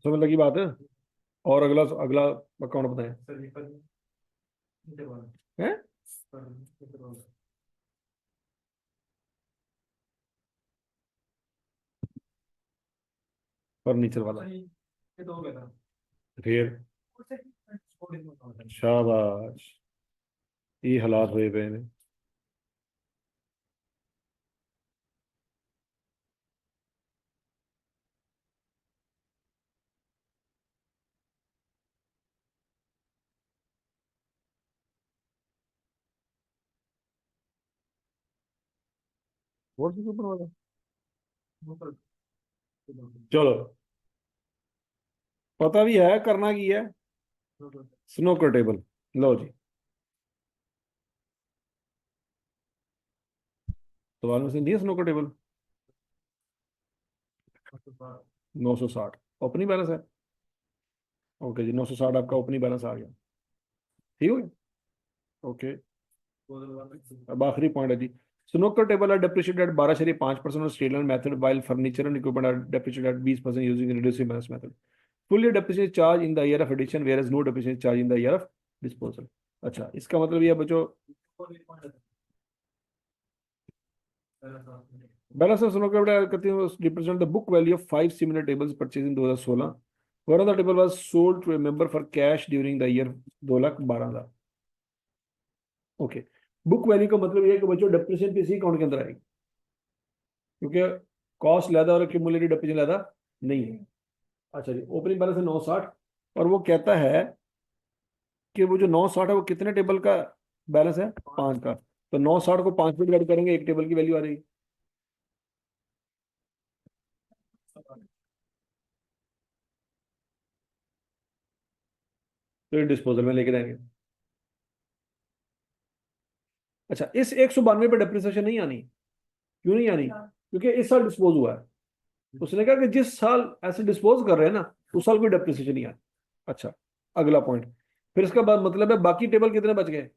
समझ लगी बात है। और अगला अगला अकाउंट बताएं। हैं? फर्नीचर वाला। फिर शाबाश, ये हालात हुए पे ने। व्हाट्स ऊपर वाला। चलो, पता भी है करना की है। Snooker table. लो जी, सवाल में से दिया स्नोकर टेबल। 960 ओपनिंग बैलेंस है। ओके जी, 960 आपका ओपनिंग बैलेंस आ गया। ठीक हो गया। ओके, अब आखिरी पॉइंट है जी। Snooker table are depreciated 12.5% on State method while furniture and equipment are depreciated at 20% using the reducing balance method. Fully depreciation charge in the year of addition whereas no depreciation charge in the year of disposal. अच्छा, इसका मतलब ये बच्चों, balance of snooker table कहते हैं represent the book value of 5 similar tables purchase in 2016। One of the table was sold to a member for cash during the year 2,12,000। Okay, book value का मतलब ये है कि बच्चों डेप्रिसिएशन किसी account के अंदर आएगी, क्योंकि कॉस्ट ज्यादा और एक्यूमुलेटेड डेप्रिसिएशन ज्यादा नहीं है। अच्छा जी, ओपनिंग बैलेंस है 960, और वो कहता है कि वो जो 960 है वो कितने टेबल का बैलेंस है? 5 का। तो 960 को 5 पे डिवाइड करेंगे, एक टेबल की वैल्यू आ जाएगी। तो डिस्पोजल में लेके जाएंगे। अच्छा, इस 192 पे डेप्रिसिएशन नहीं आनी। क्यों नहीं आनी? क्योंकि इस साल डिस्पोज हुआ है। उसने कहा कि जिस साल ऐसे डिस्पोज कर रहे हैं ना, उस साल कोई डेप्रिसिएशन नहीं आनी। अच्छा, अगला पॉइंट। फिर इसका बाद मतलब है बाकी टेबल कितने बच गए?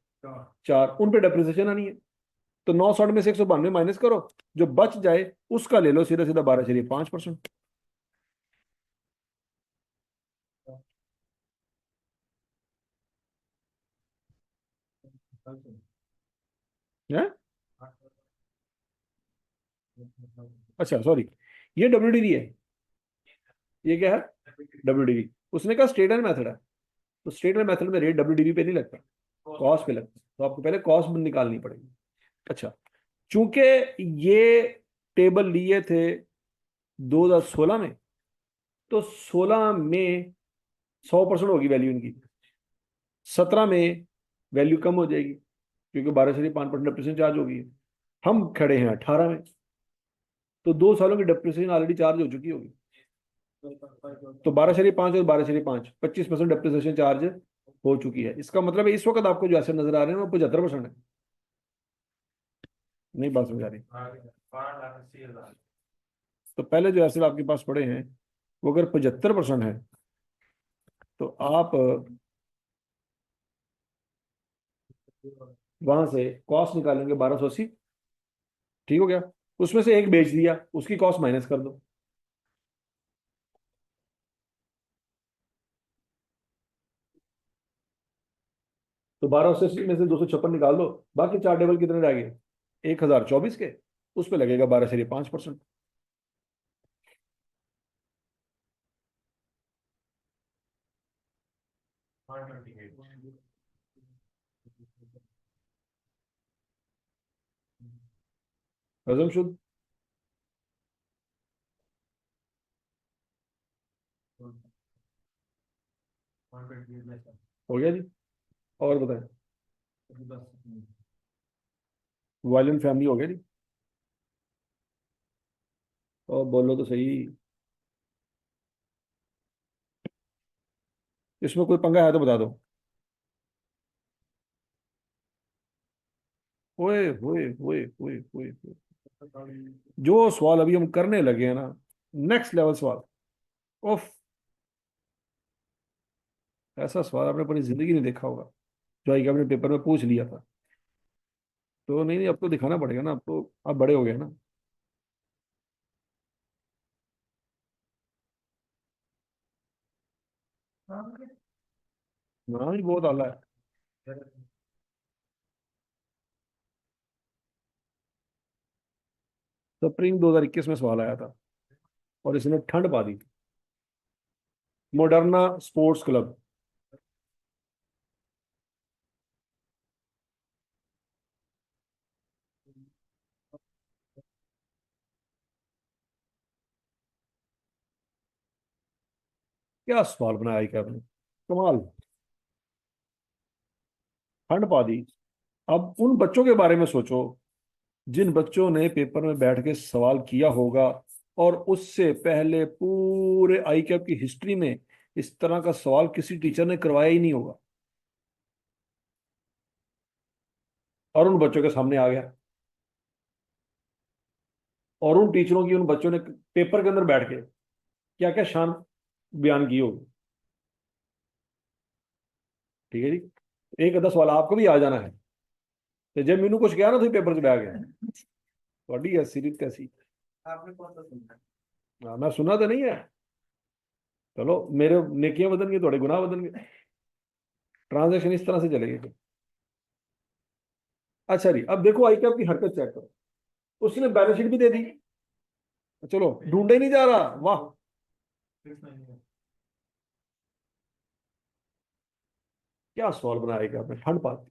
4, उन पे डेप्रिसिएशन आनी है। तो 960 में से 192 माइनस करो, जो बच जाए उसका ले लो सीधा सीधा 12.5%। है? अच्छा सॉरी, ये WDV है। ये क्या है? WDV। उसने कहा स्टेट एंड मेथड है, तो स्टेट एंड मेथड में रेट WDV पे नहीं लगता, कॉस्ट पे लगता है। तो आपको पहले कॉस्ट निकालनी पड़ेगी। अच्छा, चूंकि ये टेबल लिए थे 2016 में, तो 16 में 100% होगी वैल्यू इनकी। 17 में वैल्यू कम हो जाएगी, क्योंकि 12.5% डिप्रेशन चार्ज होगी। हम खड़े हैं 18 में, तो 2 सालों की डिप्रेशन ऑलरेडी चार्ज हो चुकी होगी। तो 12.5 और 12.5, 25% डिप्रेशन चार्ज हो चुकी है। इसका मतलब है इस वक्त आपको जो ऐसे नजर आ रहे हैं वो 75% है। नहीं बात समझ आ रही? तो पहले जो एसिड आपके पास पड़े हैं, वो अगर 75% है, तो आप वहां से कॉस्ट निकालेंगे 1280। ठीक हो गया। उसमें से एक बेच दिया, उसकी कॉस्ट माइनस कर दो। तो 1280 में से 256 निकाल दो, बाकी 4 टेबल कितने रह गए? 1024 के। उस पर लगेगा 12.5%। हजम शुद्ध। हो गया जी। और बताएं। वायलेंट फैमिली हो गया जी। और बोलो तो सही, इसमें कोई पंगा है तो बता दो। ओए ओए ओए ओए ओए ओए। जो सवाल अभी हम करने लगे हैं ना, नेक्स्ट लेवल सवाल। उफ, ऐसा सवाल आपने पूरी जिंदगी नहीं देखा होगा, जो आई आपने पेपर में पूछ लिया था। तो नहीं नहीं, अब तो दिखाना पड़ेगा ना, अब तो आप बड़े हो गए ना। नाम ही बहुत आला है। स्प्रिंग 2021 में सवाल आया था और इसने ठंड पा दी थी। Moderna sports club. क्या सवाल बनाया क्या आपने, कमाल। ठंड पा दी। अब उन बच्चों के बारे में सोचो जिन बच्चों ने पेपर में बैठ के सवाल किया होगा और उससे पहले पूरे आई कैप की हिस्ट्री में इस तरह का सवाल किसी टीचर ने करवाया ही नहीं होगा, और उन बच्चों के सामने आ गया, और उन टीचरों की उन बच्चों ने पेपर के अंदर बैठ के क्या क्या शान बयान की होगी। ठीक है जी। एक आधा सवाल आपको भी आ जाना है, तो जब मैनू कुछ कहा ना तो पेपर च बह गया थोड़ी हसीरीत कैसी। आपने कौन सा सुना? हाँ, मैं सुना तो नहीं है। चलो, मेरे नेकियां बदल गई, थोड़े गुनाह बदल गए। ट्रांजेक्शन इस तरह से चलेगी। अच्छा जी, अब देखो आई कैप की हरकत चेक करो। उसने बैलेंस शीट भी दे दी। चलो, ढूंढे नहीं जा रहा, वाह। क्या सवाल बनाया क्या आपने, ठंड पाती।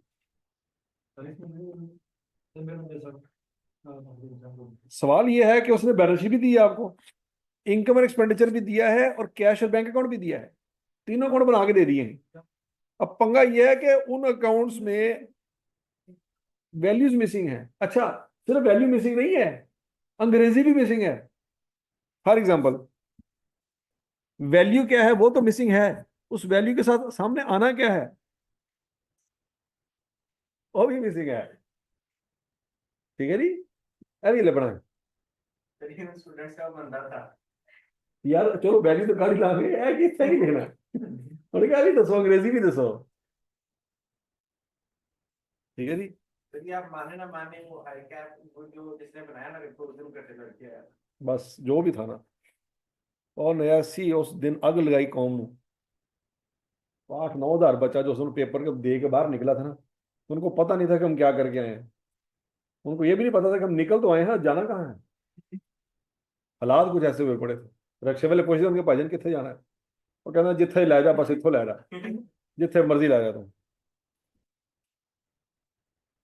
सवाल ये है कि उसने बैलेंस शीट भी दी है आपको, इनकम और एक्सपेंडिचर भी दिया है, और कैश और बैंक अकाउंट भी दिया है। तीनों अकाउंट बना के दे दिए हैं। अब पंगा ये है कि उन अकाउंट्स में वैल्यूज मिसिंग है। अच्छा, सिर्फ वैल्यू मिसिंग नहीं है, अंग्रेजी भी मिसिंग है। फॉर एग्जाम्पल, वैल्यू क्या है वो तो मिसिंग है, उस वैल्यू के साथ सामने आना क्या है वो भी मिसिंग है। ठीक है जी। अरे ले बना स्टूडेंट्स का बंदा था यार। चलो, वैल्यू तो गाड़ी ला गए है कि इतना ही लेना। उन्होंने कहा भी दसो, अंग्रेजी भी दसो। ठीक है जी। तो ये आप माने ना माने, वो आई कैप वो जो जिसने बनाया ना रिपोर्ट शुरू करते लड़के यार, बस जो भी था ना। और नया सी उस दिन अग लगाई कौम ਨੂੰ। 8-9 हज़ार बच्चा जो उसने पेपर के दे के बाहर निकला था ना, उनको पता नहीं था कि हम क्या करके आए हैं। उनको ये भी नहीं पता था कि हम निकल तो आए हैं, जाना कहाँ है। हालात कुछ ऐसे हुए पड़े थे। रक्षे वाले पूछते उनके भाजन कितने जाना है, वो कहना जिथे लै जा, बस इतों लै जा, जिथे मर्जी लै जा तुम।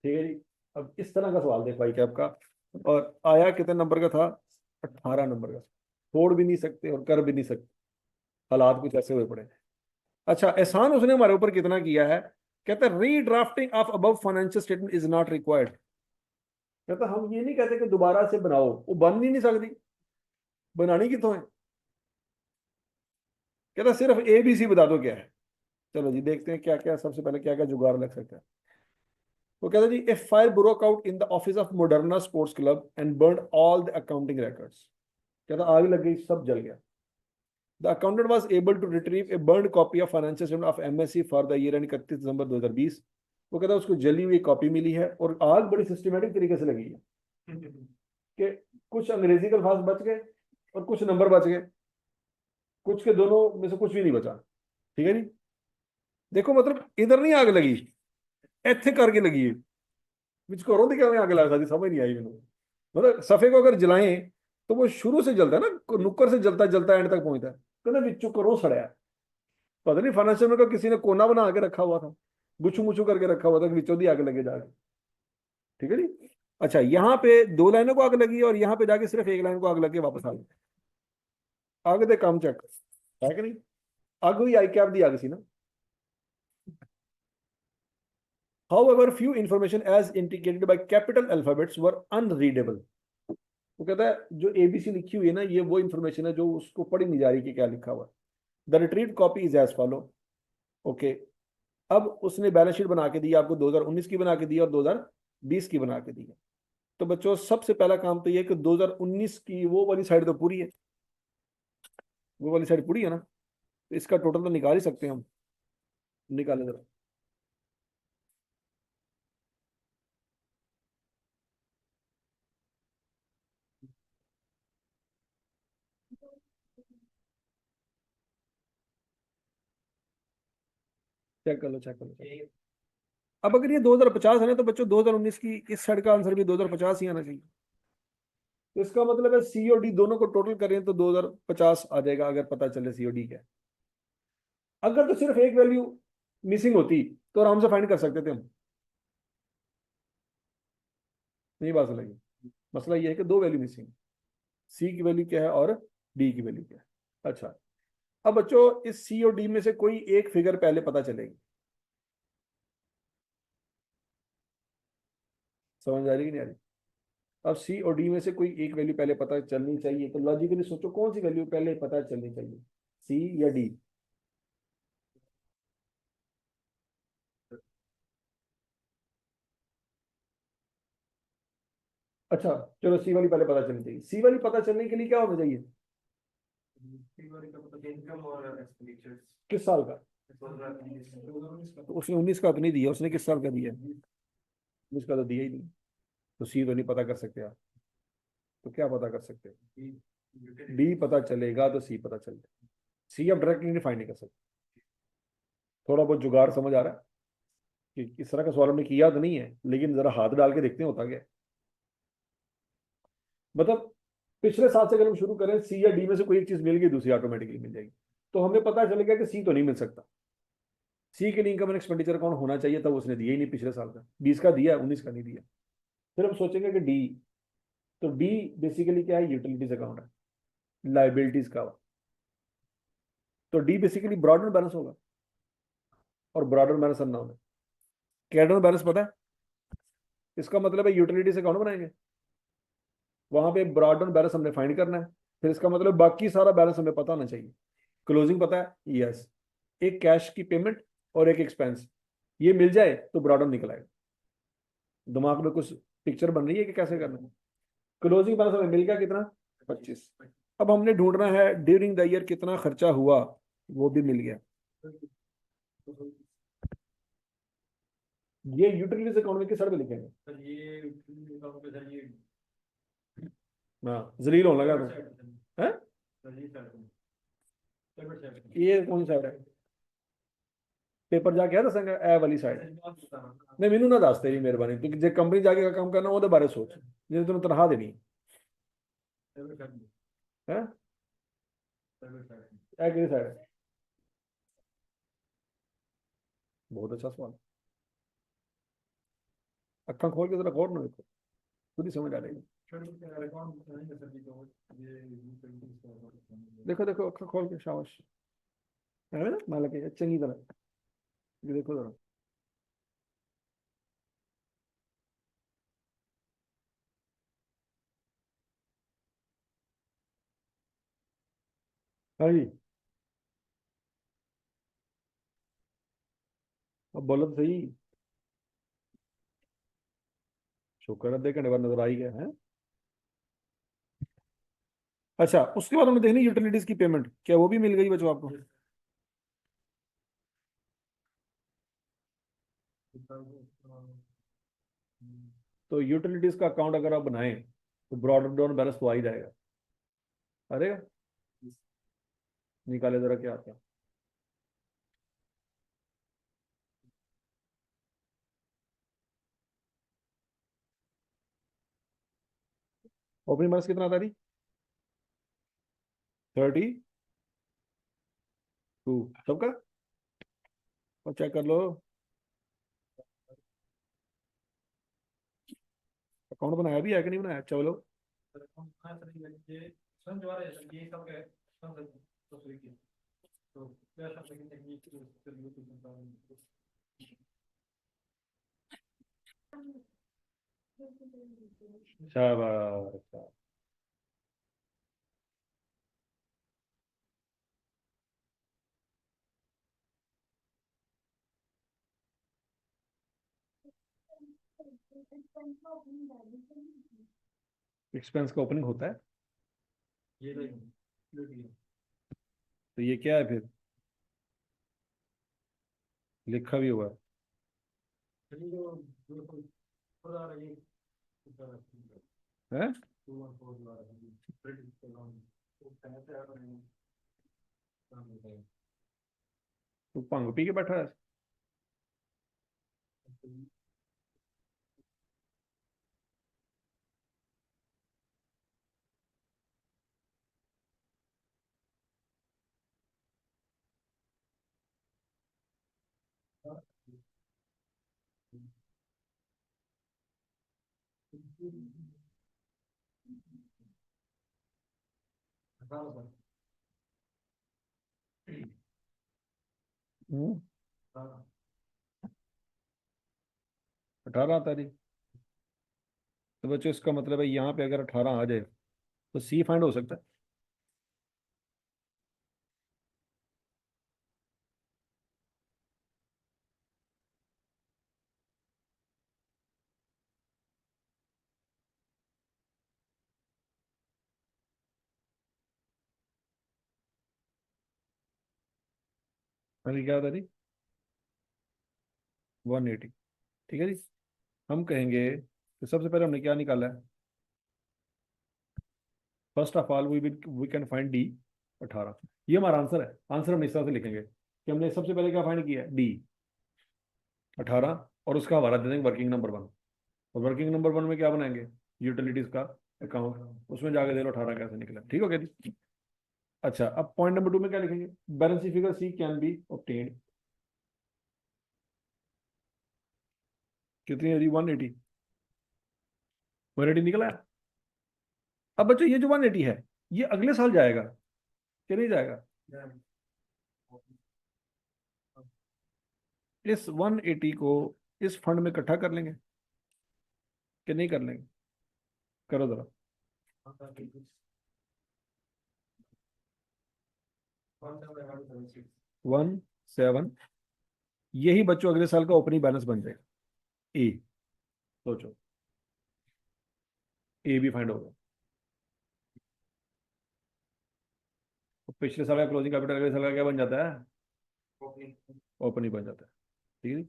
ठीक है जी। अब इस तरह का सवाल देखो भाई कैब का, और आया कितने नंबर का था, 18 नंबर का। छोड़ भी नहीं सकते और कर भी नहीं सकते, हालात कुछ ऐसे हुए पड़े। अच्छा, एहसान उसने हमारे ऊपर कितना किया है। कहता है redrafting of above financial statement is not required. कहता हम ये नहीं कहते कि दोबारा से बनाओ, वो बन ही नहीं सकती, बनानी कितों है। कहता सिर्फ ए बी सी बता दो क्या है। चलो जी, देखते हैं क्या क्या सबसे पहले क्या क्या जुगाड़ लग सकता है। वो कहता जी, a fire broke out in the office of Moderna sports club and burn all the accounting records. कहता आग लग गई, सब जल गया। The accountant was able to retrieve a burned copy of financial statement of MSC for the year end 31 दिसंबर 2020। वो कहता है उसको जली हुई कॉपी मिली है, और आग बड़ी सिस्टमेटिक तरीके से लगी है कि कुछ अंग्रेजी के अल्फाज बच गए और कुछ नंबर बच गए, कुछ के दोनों में से कुछ भी नहीं बचा। ठीक है जी। देखो मतलब इधर नहीं आग लगी, ਇੱਥੇ करके लगी है। विच घरों की क्या आग लग सकती, समझ नहीं आई मैंने। मतलब सफे को अगर जलाएं तो वो शुरू से जलता है ना, नुक्कर से जलता जलता एंड तक पहुंचता है। कहते विचों घरों सड़िया, पता नहीं फाइनेंशियल में का किसी ने कोना बना के रखा हुआ था, गुच्छू मुच्छू करके रखा हुआ था कि विचों दी आग लगे जाके। ठीक है जी। अच्छा, यहाँ पे 2 लाइनों को आग लगी और यहाँ पे जाके सिर्फ एक लाइन को आग लग के वापस आ गई। आग दे काम चेक है कि नहीं। आग हुई आई कैप दी आग सी ना। However, few information as indicated by capital alphabets were unreadable। वो कहता है जो एबीसी लिखी हुई है ना, ये वो इंफॉर्मेशन है जो उसको पढ़ी नहीं जा रही कि क्या लिखा हुआ। The retrieve copy is as follow. Okay. अब उसने बैलेंस शीट बना के दी आपको, 2019 की बना के दी और 2020 की बना के दी है। तो बच्चों सबसे पहला काम तो ये कि 2019 की वो वाली साइड तो पूरी है, वो वाली साइड पूरी है ना, तो इसका टोटल तो निकाल ही सकते हैं हम। निकाले जरा। चेक कर लो, चेक कर लो। अब अगर ये 2050 है ना, तो बच्चों 2019 की इस साइड का आंसर भी 2050 ही आना चाहिए। तो इसका मतलब है सी और डी दोनों को टोटल करें तो 2050 आ जाएगा, अगर पता चले सी और डी क्या है। अगर तो सिर्फ एक वैल्यू मिसिंग होती तो आराम से फाइंड कर सकते थे हम। नहीं बात लगी, मसला ये है कि दो वैल्यू मिसिंग, सी की वैल्यू क्या है और डी की वैल्यू क्या है। अच्छा, अब बच्चों इस सी और डी में से कोई एक फिगर पहले पता चलेगी। समझ आ रही कि नहीं आ रही? अब सी और डी में से कोई एक वैल्यू पहले पता चलनी चाहिए, तो लॉजिकली सोचो कौन सी वैल्यू पहले पता चलनी चाहिए, सी या डी? अच्छा, चलो सी वाली पहले पता चलनी चाहिए। सी वाली पता चलने के लिए क्या होना चाहिए? इनकम और एक्सपेंडिचर्स किस साल का? 2019 का। तो उसने 19 का तो नहीं दिया, उसने किस साल का दिया? 19 का तो दिया ही नहीं। तो सी तो नहीं पता कर सकते आप, तो क्या पता कर सकते हैं? डी पता चलेगा तो सी पता चलेगा। सी आप डायरेक्टली फाइंड नहीं कर सकते। थोड़ा बहुत जुगाड़ समझ आ रहा है कि इस तरह का सवाल हमने किया तो नहीं है, लेकिन जरा हाथ डाल के देखते हैं होता क्या है। मतलब पिछले साल से अगर हम शुरू करें, सी या डी में से कोई एक चीज मिल गई, दूसरी ऑटोमेटिकली मिल जाएगी। तो हमें पता चलेगा कि सी तो नहीं मिल सकता। सी के लिए इनकम एंड एक्सपेंडिचर अकाउंट होना चाहिए, तब उसने दिया ही नहीं पिछले साल का, 20 का दिया, 19 का नहीं दिया। फिर हम सोचेंगे कि डी, तो डी बेसिकली क्या है? यूटिलिटीज अकाउंट है, लाइबिलिटीज का। तो डी बेसिकली ब्रॉडर बैलेंस होगा, और ब्रॉडर बैलेंस अननोन है। कैडर बैलेंस पता है, इसका मतलब है यूटिलिटीज अकाउंट बनाएंगे, वहां पे ब्रॉडर बैलेंस हमने फाइंड करना है। फिर इसका मतलब बाकी सारा बैलेंस हमें पता होना चाहिए। क्लोजिंग पता है, यस। एक कैश की पेमेंट और एक एक्सपेंस, ये मिल जाए तो ब्रॉडर निकल आएगा। दिमाग में कुछ पिक्चर बन रही है कि कैसे करना है? क्लोजिंग बैलेंस हमें मिल गया कितना? 25। अब हमने ढूंढना है ड्यूरिंग द ईयर कितना खर्चा हुआ, वो भी मिल गया। ये यूटिलिटीज अकाउंट में किस साइड पे लिखेंगे? सर ये अकाउंट पे सर ये हाँ, जलील होने लगा तो है। सर ये साइड ये कौन सा है? पेपर जाके है दसेंगे ए वाली साइड। नहीं मैनू ना दस तेरी मेहरबानी, क्योंकि जे कंपनी जाके काम करना ਉਹਦੇ बारे सोच, जिन्हें तुम तनख्वाह देनी है। ए किस साइड है? बहुत अच्छा सवाल। अक्खा खोल के जरा गौर ना देखो, खुद ही समझ आ जाएगी। देखो देखो अक्खा खोल के, शाबाश। है ना, मालक है चंगी तरह। ये देखो जरा। हाँ जी, अब बोलो तो सही। शुक्र है, 2 घंटे बाद नजर आई गया है। अच्छा, उसके बाद हमने देखनी यूटिलिटीज की पेमेंट, क्या वो भी मिल गई बच्चों आपको? तो यूटिलिटीज का अकाउंट अगर आप बनाएं तो ब्रॉडर डाउन बैलेंस तो आ ही जाएगा। अरे निकाले जरा क्या आता है। ओपनिंग बैलेंस कितना आता है? 32 सबका, और चेक कर लो। अकाउंट बनाया भी है कि नहीं बनाया? चलो। शाबाश। एक्सपेंस का ओपनिंग होता है, तो ये क्या है फिर? लिखा भी हुआ है। तो भंग पी के बैठा है। हम्म, 18 आता है जी। तो बच्चों इसका मतलब है यहाँ पे अगर 18 आ जाए तो सी फाइंड हो सकता है। मैंने क्या था जी, 180। ठीक है जी। हम कहेंगे कि सबसे पहले हमने क्या निकाला है, first of all we can find D 18। ये हमारा आंसर है। आंसर हम इस तरह से लिखेंगे कि हमने सबसे पहले क्या फाइंड किया है, डी 18, और उसका हवाला दे देंगे वर्किंग नंबर 1। और वर्किंग नंबर 1 में क्या बनाएंगे, यूटिलिटीज का अकाउंट, उसमें जाके दे लो 18 कैसे निकला। ठीक हो गया जी। अच्छा, अब पॉइंट नंबर 2 में क्या लिखेंगे, balance sheet figure C can be obtained. कितनी है जी, 180। 180 निकला है। अब बच्चों ये जो 180 है, ये अगले साल जाएगा कि नहीं जाएगा। इस 180 को इस फंड में इकट्ठा कर लेंगे कि नहीं कर लेंगे, करो जरा। 17, यही बच्चों अगले साल का ओपनिंग बैलेंस बन जाएगा। ए, सोचो, ए भी फाइंड होगा। तो पिछले साल का क्लोजिंग कैपिटल अगले साल का क्या बन जाता है, ओपनिंग बन जाता है। ठीक है जी?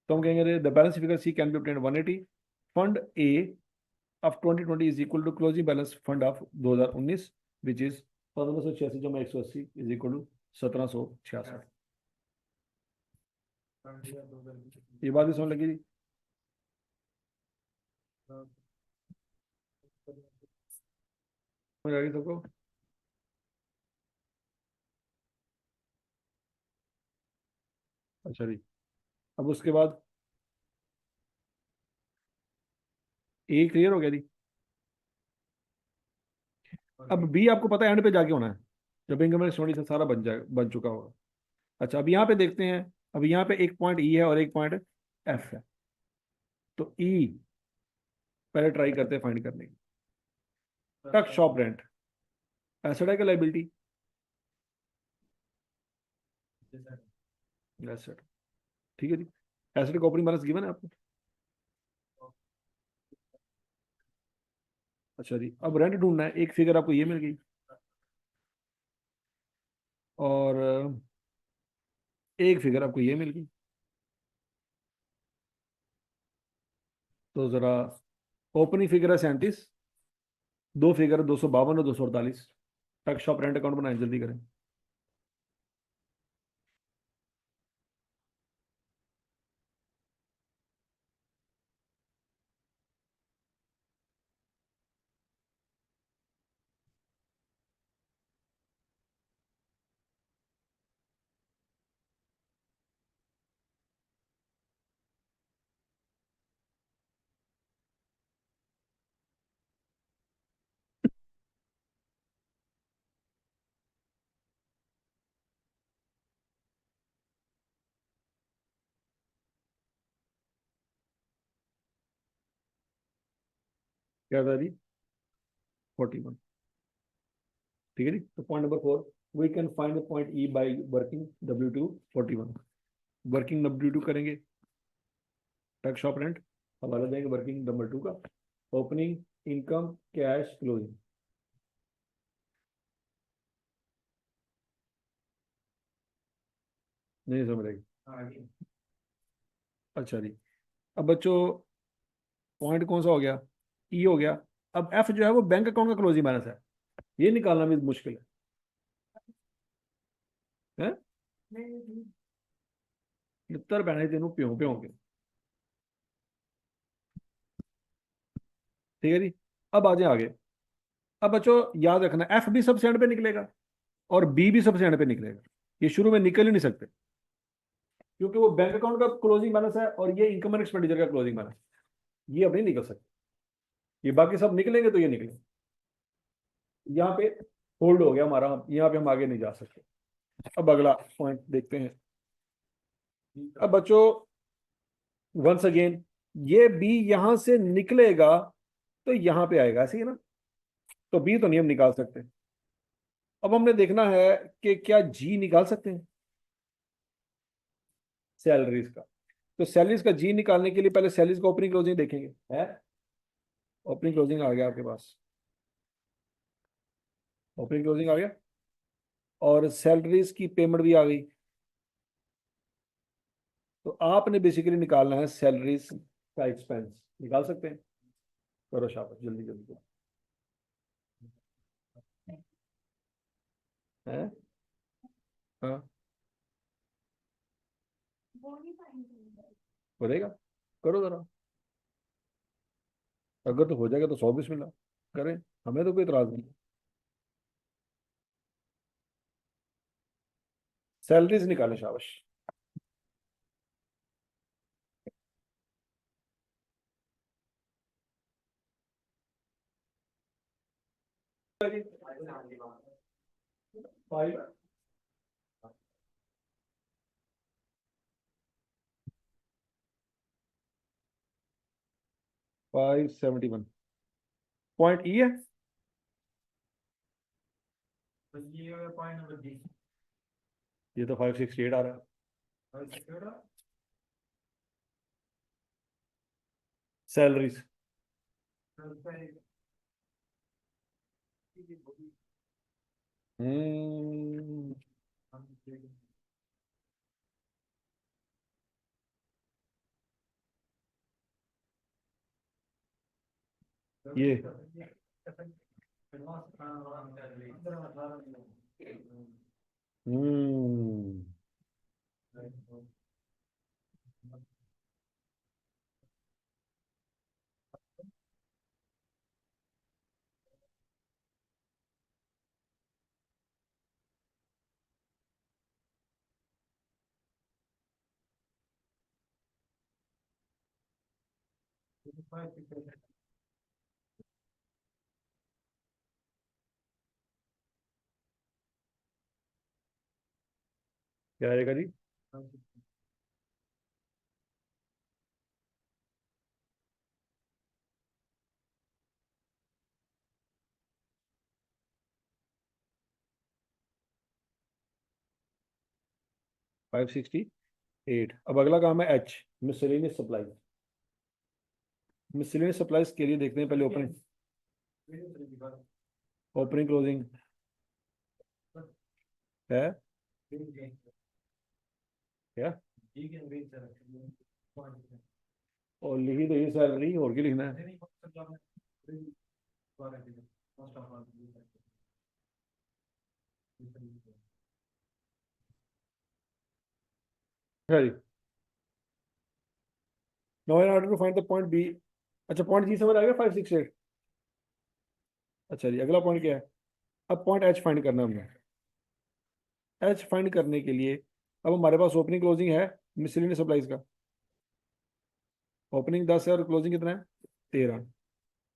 तो हम कहेंगे the balance figure C can be obtained 180। Fund a of 2020 is equal to closing balance fund of 2019 which is 1586 जमा 180 इज इक्वल टू 1766। ये बात भी समझ लगी जी। समझ आ गई सबको। अच्छा जी। अब उसके बाद ए क्लियर हो गया जी। अब बी आपको पता है एंड पे जाके होना है, जब इनकम स्टोरी से सारा बन जाए, बन चुका होगा। अच्छा, अब यहाँ पे देखते हैं। अब यहाँ पे एक पॉइंट ई है और एक पॉइंट एफ है। तो ई पहले ट्राई करते हैं फाइंड करने की। टक शॉप रेंट एसेट है क्या लाइबिलिटी, एसेट। ठीक है जी। एसेट का ओपनिंग बैलेंस गिवन है आपको। अच्छा जी, अब रेंट ढूंढना है। एक फिगर आपको ये मिल गई, और एक फिगर आपको ये मिल गई। तो जरा, ओपनिंग फिगर है 37, दो फिगर 252 और 248। टक शॉप रेंट अकाउंट बनाए, जल्दी करें। क्या था जी, 41। ठीक है जी। तो point number 4, we can find point E by working W2 41। Working W2 करेंगे, टक शॉप रेंट, हवाला देंगे वर्किंग नंबर 2 का, ओपनिंग, इनकम, कैश, क्लोजिंग। नहीं समझ रही। अच्छा जी। अब बच्चों पॉइंट कौन सा हो गया, ई हो गया। अब एफ जो है वो बैंक अकाउंट का क्लोजिंग बैलेंस है, ये निकालना भी मुश्किल है। नित्तर पैने तेनों प्यों प्यों के। ठीक है जी। अब आ जाए आगे। अब बच्चों याद रखना, एफ भी सबसे एंड पे निकलेगा और बी भी सबसे एंड पे निकलेगा। ये शुरू में निकल ही नहीं सकते, क्योंकि वो बैंक अकाउंट का क्लोजिंग बैलेंस है और ये इनकम एंड एक्सपेंडिचर का क्लोजिंग बैलेंस। ये अब नहीं निकल सकते। ये बाकी सब निकलेंगे तो ये निकलेंगे। यहाँ पे होल्ड हो गया हमारा, यहाँ पे हम आगे नहीं जा सकते। अब अगला पॉइंट देखते हैं। अब बच्चों वंस अगेन, ये बी यहां से निकलेगा तो यहां पे आएगा, ऐसे ही ना। तो बी तो नहीं हम निकाल सकते। अब हमने देखना है कि क्या जी निकाल सकते हैं सैलरीज का। तो सैलरीज का जी निकालने के लिए पहले सैलरीज का ओपनिंग क्लोजिंग देखेंगे। है ओपनिंग क्लोजिंग आ गया आपके पास, ओपनिंग क्लोजिंग आ गया और सैलरीज की पेमेंट भी आ गई। तो आपने बेसिकली निकालना है सैलरीज का एक्सपेंस। निकाल सकते हैं? करो शाबाश, जल्दी जल्दी। है हाँ, हो जाएगा। करो जरा, अगर तो हो जाएगा तो 100 बिस्मिल्लाह करें, हमें तो कोई इतराज नहीं। सैलरीज निकालें, शाबाश। फाइव 571 पॉइंट ई है। तो ये पॉइंट नंबर डी। ये तो 568 आ रहा है। और सेकंड सैलरीज। हम्म ये हम्म क्या आएगा जी? 568। अब अगला काम है H, miscellaneous supply. Miscellaneous supplies के लिए देखते हैं पहले ओपनिंग, ओपनिंग क्लोजिंग है क्या? और लिखी तो ये सैलरी, और क्या लिखना है? अच्छा जी, now in order to find the point B. अच्छा, पॉइंट जी समझ आ गया 568। अच्छा जी, अगला पॉइंट क्या है? अब पॉइंट एच फाइंड करना है हमने। एच फाइंड करने के लिए अब हमारे पास ओपनिंग क्लोजिंग है मिसलेनियस सप्लाईज का। ओपनिंग 10 है और क्लोजिंग कितना है? 13।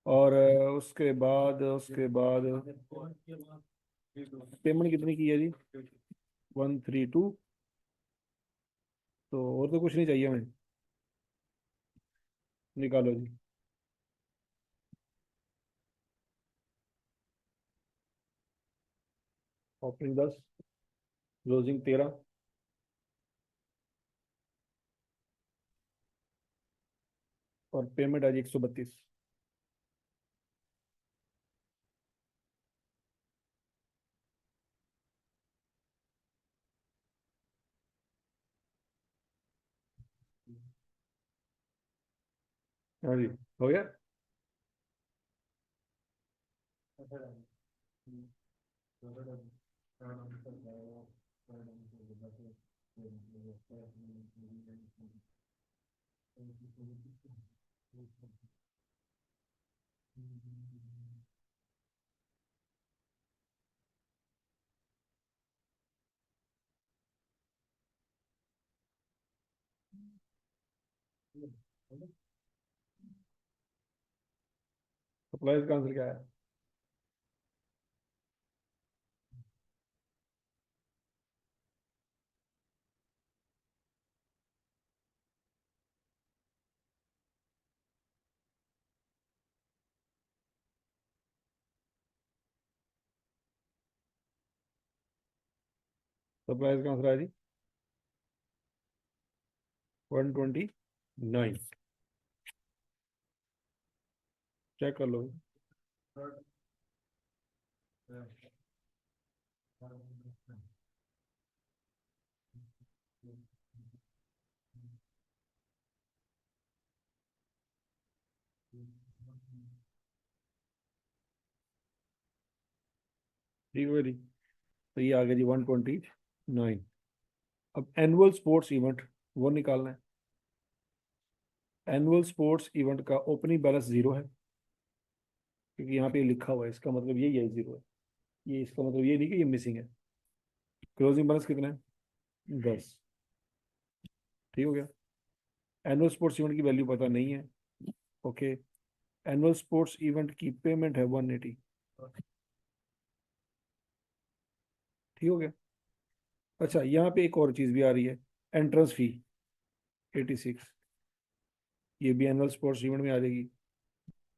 और उसके बाद पेमेंट कितनी की है जी? 132। तो और तो कुछ नहीं चाहिए हमें। निकालो जी। ओपनिंग 10, क्लोजिंग 13 और पेमेंट आज 132। हाँ जी, हो गया। सप्लाईज का आंसर क्या है? सप्लाईज का आंसर है जी 129। चेक कर लो। ठीक है जी, तो ये आ गया जी 129। अब एनुअल स्पोर्ट्स इवेंट वो निकालना है। एनुअल स्पोर्ट्स इवेंट का ओपनिंग बैलेंस जीरो है, क्योंकि यहाँ पे लिखा हुआ है, इसका मतलब यही है जीरो है। ये इसका मतलब ये नहीं कि ये मिसिंग है। क्लोजिंग बैलेंस कितना है? 10। ठीक हो गया। एनुअल स्पोर्ट्स इवेंट की वैल्यू पता नहीं है। ओके। एनुअल स्पोर्ट्स इवेंट की पेमेंट है 180। ठीक हो गया। अच्छा, यहाँ पे एक और चीज़ भी आ रही है, एंट्रेंस फी 86। ये भी एनुअल स्पोर्ट्स इवेंट में आ जाएगी।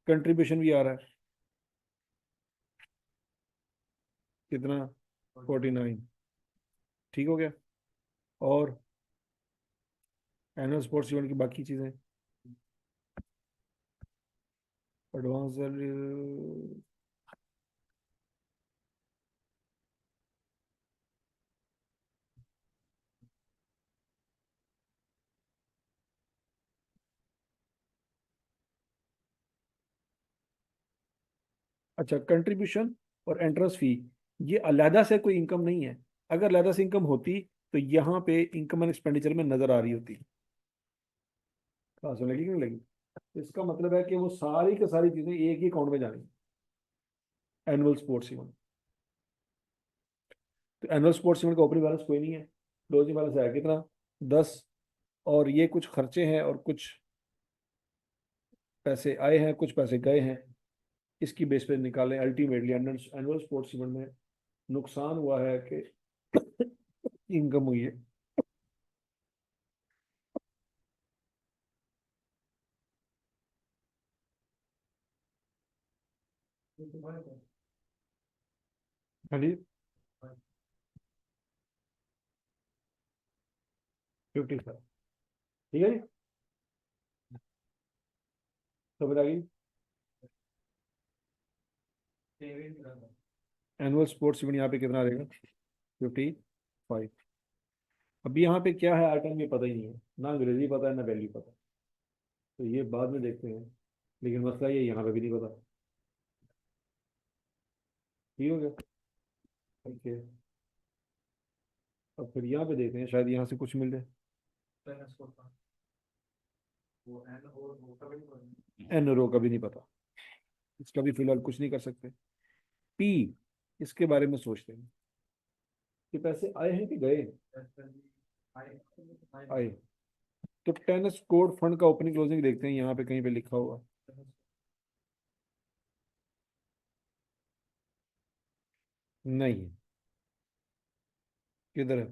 कंट्रीब्यूशन भी आ रहा है, कितना? 49। ठीक हो गया। और एनुअल स्पोर्ट्स इवेंट की बाकी चीज़ें, एडवांस। अच्छा, कंट्रीब्यूशन और एंट्रेंस फी ये अलहदा से कोई इनकम नहीं है। अगर अलहदा से इनकम होती तो यहाँ पे इनकम एंड एक्सपेंडिचर में नजर आ रही होती। कहाँ लगी, क्यों लगी? इसका मतलब है कि वो सारी की सारी चीजें एक ही अकाउंट में जाएंगी। एनुअल स्पोर्ट्स इवेंट, तो एनुअल स्पोर्ट्स इवेंट का ओपनिंग बैलेंस कोई नहीं है। क्लोजिंग बैलेंस है कितना? 10। और ये कुछ खर्चे हैं और कुछ पैसे आए हैं, कुछ पैसे गए हैं। इसकी बेस पे निकालें। अल्टीमेटली एनुअल स्पोर्ट्स इवेंट में नुकसान हुआ है कि इनकम हुई है। हाँ जी, 57। ठीक है जी, समझ आ गई। एनुअल स्पोर्ट्स इवेंट यहाँ पे कितना रहेगा? 55। अब यहाँ पे क्या है आइटम ये पता ही नहीं है, ना अंग्रेजी पता है ना वैल्यू पता है। तो ये बाद में देखते हैं, लेकिन मसला ये यहाँ पे भी नहीं पता। ठीक हो गया। ओके। अब फिर यहाँ पे देखते हैं, शायद यहाँ से कुछ मिल जाए। एन रो का भी नहीं पता, इसका भी फिलहाल कुछ नहीं कर सकते। पी, इसके बारे में सोचते हैं कि पैसे आए हैं कि गए? आए। तो टेनिस कोड फंड का ओपनिंग क्लोजिंग देखते हैं, यहाँ पे कहीं पे लिखा हुआ नहीं है। किधर है?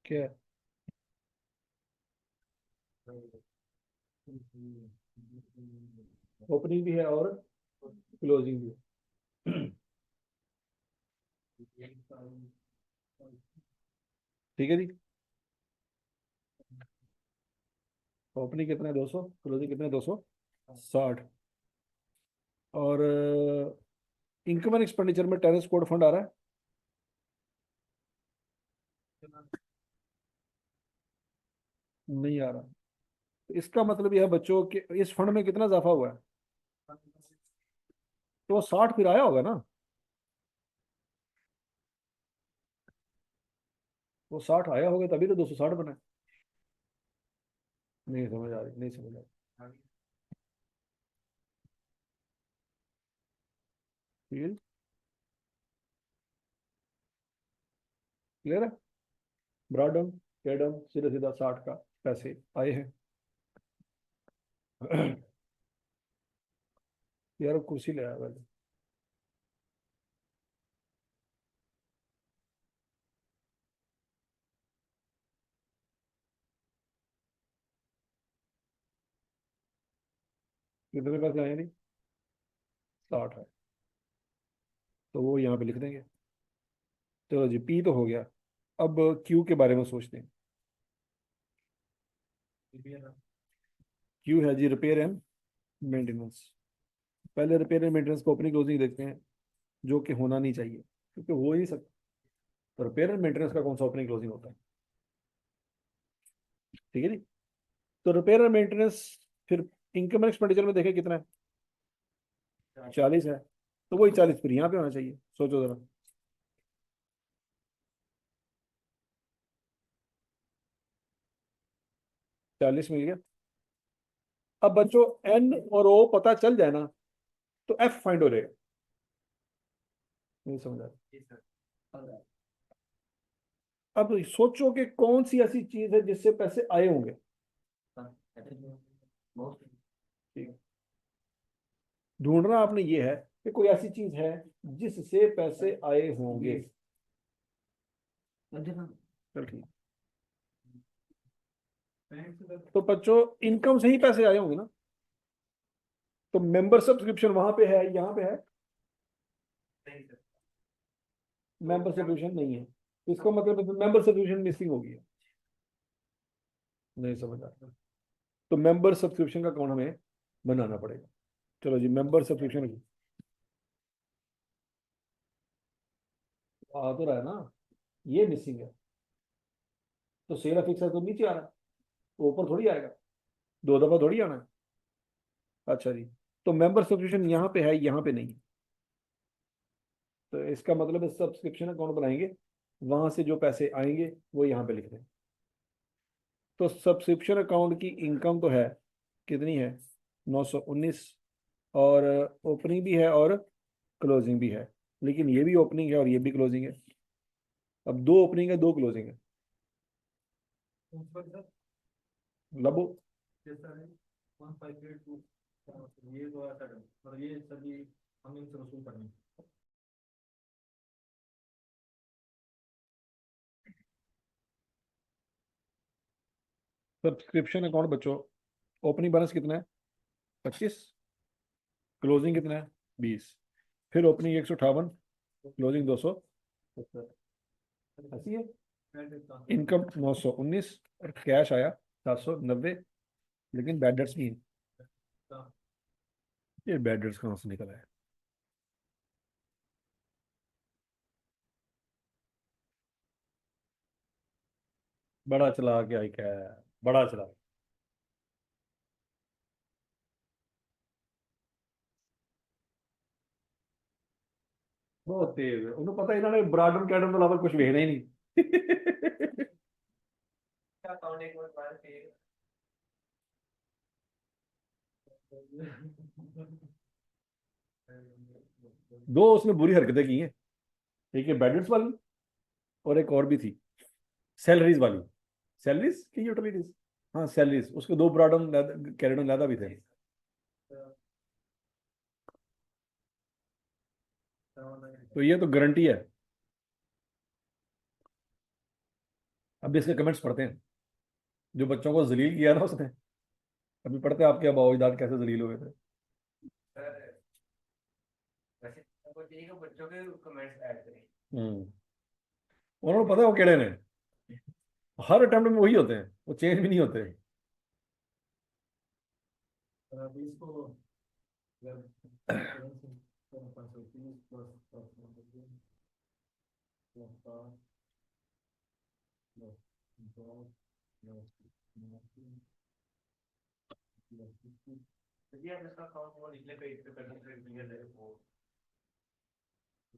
क्या है? ओपनिंग भी है और क्लोजिंग भी है। ठीक है जी। ओपनिंग कितना है? 200। क्लोजिंग कितना है? 260। और इनकम एंड एक्सपेंडिचर में टेनिस कोड फंड आ रहा है? नहीं आ रहा। तो इसका मतलब यह है बच्चों कि इस फंड में कितना इजाफा हुआ है? तो वो 60 फिर आया होगा ना। वो 60 आया होगा तभी तो 260 बना है। नहीं समझ आ रही, नहीं समझ आ रही। क्लियर है। ब्रॉड डाउन, टेयर डाउन, सीधा सीधा 60 का पैसे आए हैं। यार अब कुर्सी ले आया पहले। कितने पैसे आए नहीं, 60 है, तो वो यहाँ पे लिख देंगे। चलो जी, पी तो हो गया। अब क्यू के बारे में सोचते हैं। क्यू है जी रिपेयर एंड मेंटेनेंस। पहले रिपेयर एंड मेंटेनेंस को ओपनिंग क्लोजिंग देखते हैं, जो कि होना नहीं चाहिए क्योंकि हो ही नहीं सकता। तो रिपेयर एंड मेंटेनेंस का कौन सा ओपनिंग क्लोजिंग होता है? ठीक है जी। तो रिपेयर एंड मेंटेनेंस, फिर इनकम एंड एक्सपेंडिचर में देखें कितना है, 40 है, तो वही 40 फिर यहाँ पे होना चाहिए। सोचो जरा। 40 मिल गया। अब बच्चों एन और ओ पता चल जाए ना, तो एफ फाइंड हो जाएगा। नहीं समझ आ रहा। अब सोचो कि कौन सी ऐसी चीज है जिससे पैसे आए होंगे। ठीक है। ढूंढना आपने ये है कि कोई ऐसी चीज है जिससे पैसे आए होंगे। चल ठीक। तो बच्चों इनकम से ही पैसे आए होंगे ना। तो मेंबर सब्सक्रिप्शन वहां पे है, यहाँ पे है। मेंबर सब्सक्रिप्शन नहीं है, तो इसका मतलब मेंबर सब्सक्रिप्शन मिसिंग होगी। नहीं समझ आता। तो मेंबर सब्सक्रिप्शन का अकाउंट हमें बनाना पड़ेगा। चलो जी, मेंबर सब्सक्रिप्शन आ तो रहा है ना, ये मिसिंग है। तो सेल फिक्स है तो नीचे आ रहा है, तो ऊपर थोड़ी आएगा, दो दफा थोड़ी आना है। अच्छा जी। तो मेंबर सब्सक्रिप्शन यहाँ पे है, यहाँ पे नहीं है। तो इसका मतलब है सब्सक्रिप्शन अकाउंट बनाएंगे, वहां से जो पैसे आएंगे वो यहाँ पे लिख दें। तो सब्सक्रिप्शन अकाउंट की इनकम तो है, कितनी है, 919। और ओपनिंग भी है और क्लोजिंग भी है, लेकिन ये भी ओपनिंग है और ये भी क्लोजिंग है। अब दो ओपनिंग है, दो क्लोजिंग है। लबो। ये तो ऐसा और ये सभी हम इनसे वसूल करने। सब्सक्रिप्शन अकाउंट बच्चों, ओपनिंग बैलेंस कितना है, 25। क्लोजिंग कितना है, 20। फिर ओपनिंग 158, क्लोजिंग 270। ऐसी है। इनकम 919 और कैश आया 790, लेकिन बैड डेट्स नहीं है। ये बैड डेट्स कहाँ से निकला है? बड़ा चला गया क्या है, बड़ा चला। बहुत तेज है, उन्हें पता है इन्होंने ब्राडन कैडन के अलावा कुछ भेजना ही नहीं। दो उसने बुरी हरकतें की हैं, एक है बैडर्स वाली और एक और भी थी, सैलरीज वाली। सैलरीज की यूटिलिटीज, हाँ सैलरीज, उसके दो ब्राडन कैरेडन ज्यादा भी थे। तो ये तो गारंटी है। अब इसके कमेंट्स पढ़ते हैं, जो बच्चों को जलील किया ना उसने। अभी पढ़ते हैं आपके अबू अजदाद कैसे जलील हुए थे। हम्म। उन्होंने पता है वो केड़े ने, हर अटेम्प्ट में वही होते हैं, वो चेंज भी नहीं होते। अभी इसको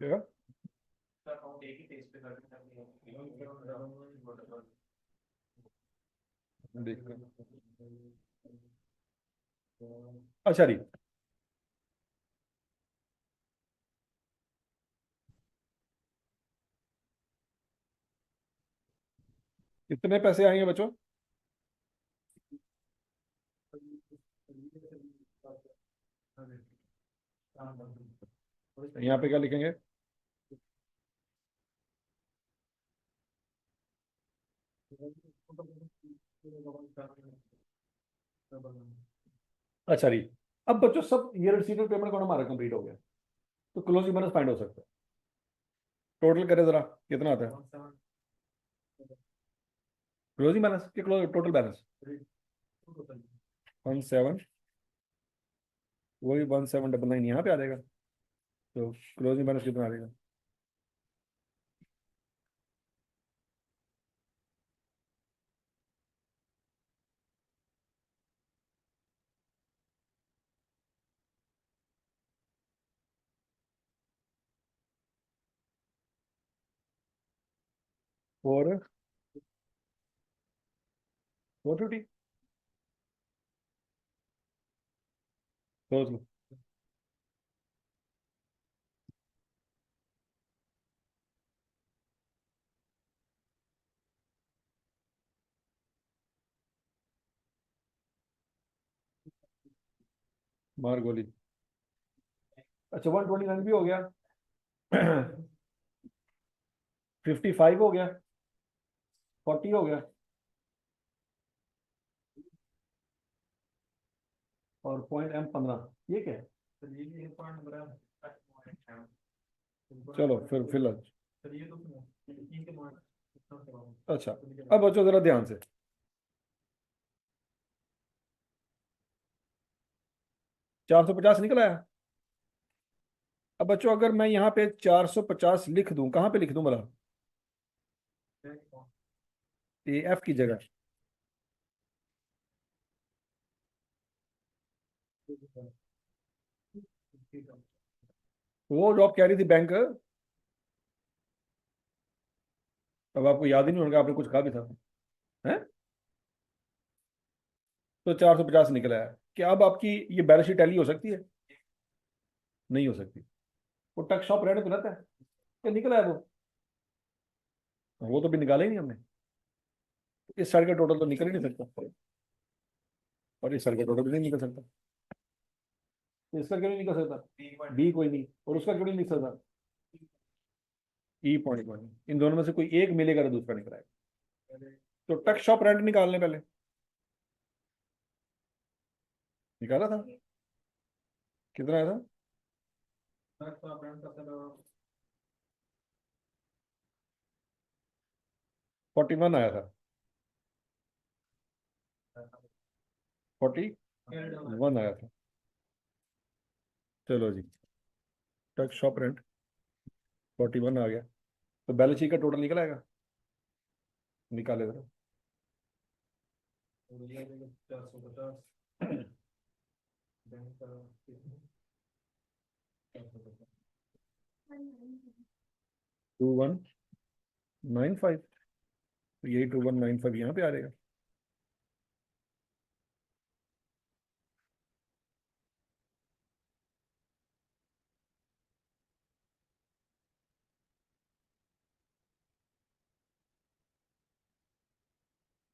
क्या? अकाउंट एक ही पेज पे कर देखो अच्छा जी, कितने पैसे आएंगे बच्चों? यहाँ पे क्या लिखेंगे? अच्छा जी, अब बच्चों सब ये रिसीट पेमेंट अकाउंट हमारा कंप्लीट हो गया, तो क्लोजिंग बैलेंस फाइंड हो सकता है। टोटल करें जरा, कितना आता है क्लोजिंग बैलेंस कि टोटल बैलेंस? 17, वही 1799 यहाँ पे आ जाएगा, तो क्लोजिंग बैलेंस कितना आ जाएगा? 450, सोच लो। मार गोली। अच्छा 129 भी हो गया, 55 हो गया, 40 हो गया, और पॉइंट M15, ये क्या है? चलो फिर फिलहाल। अच्छा, अब बच्चों जरा ध्यान से, 450 निकल आया। अब बच्चों अगर मैं यहाँ पे 450 लिख दूं, कहाँ पे लिख दूं भला? ये एफ की जगह। वो जॉब कह रही थी बैंक, अब आपको याद ही नहीं होगा, आपने कुछ कहा भी था है। तो 450 निकला है, क्या अब आपकी ये बैलेंस शीट टैली हो सकती है? नहीं हो सकती। वो टक शॉप रेट पे रहता है, क्या निकला है वो तो भी निकाला ही नहीं हमने। इस साइड का टोटल तो निकल ही नहीं सकता, और इस साइड का टोटल भी नहीं निकल सकता। तो इसका क्यों नहीं निकल सकता? बी कोई नहीं, और उसका क्यों नहीं निकल सकता? ई पॉइंट वन। इन दोनों में से कोई एक मिलेगा तो दूसरा निकलेगा। तो टक शॉप रेंट निकालने पहले निकाला था, कितना आया था? 41 आया था, 41 आया था। चलो जी, टक शॉप रेंट 41 आ गया, तो बैलेंस शीट का टोटल निकल आएगा, निकाले जरा। 2195, तो यही 2195 यहाँ पे आ जाएगा।